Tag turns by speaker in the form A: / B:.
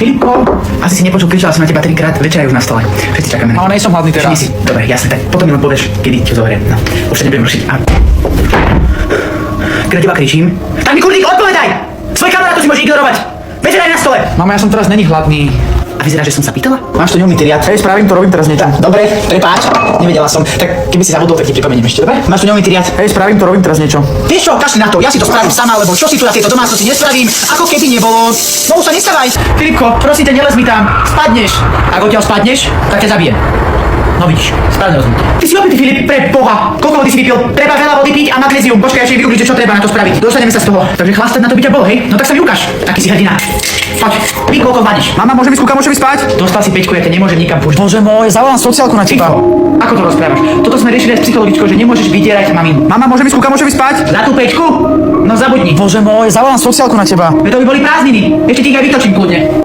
A: Filipko, asi si nepočul, kričala som na teba 3-krát, večera je už na stole. Všetci čakáme.
B: Ale nejsom hladný teraz.
A: Všimni si. Dobre, jasne, tak potom mi len povieš, kedy ti zoberiem. No, už sa nebudem rušiť. Keď na teba kričím, tak mi kurník odpovedaj! Svoj kamarátu si môžeš ignorovať! Večera je na stole!
B: Mama, ja som teraz není hladný.
A: A vyzerá, že som sa pýtala?
B: Máš to neumytý riad. Hej, spravím to, robím teraz niečo.
A: Dobre, prepáč, nevedela som. Tak keby si zabudol, tak ti pripomeniem ešte, dobre? Máš tu neumytý riad.
B: Hej, spravím to, robím teraz niečo.
A: Vieš čo, kašli na to, ja si to spravím sama, lebo čo si tu na tejto domácnosti nespravím, ako keby nebolo. No už sa nestávaj. Filipko, prosím ťa, nelez mi tam, spadneš. Ak odtiaľ spadneš, tak ťa zabijem. No vidíš, správne rozhodnutie. Ty si opitý, Filip, pre Boha. Koľko vody si vypil? Treba veľa vody piť a magnézium. Počkaj, ešte vygoogliť, čo treba na to spraviť. Dostaneme sa z toho. Takže chlastať na to by ťa bol, hej? No tak sa mi ukáž. Aký si hrdina. Poď, vy koľko vadíš?
B: Mama, môže mi skúka, môže mi spať?
A: Dostal si pečku, ja ťa nemôžem nikam pušť.
B: Bože môj, zavolám sociálku na teba.
A: Ako to rozprávaš? Toto sme riešili aj s psychologičkou, že nemôžeš vydierať maminu.
B: Mama, môže mi skúka, môže mi spať?
A: Za tú pečku? No zabudni.
B: Bože môj, zavolám sociálku na teba.
A: Veď to by boli prázdniny. Ešte ti ich aj vytočím kľudne.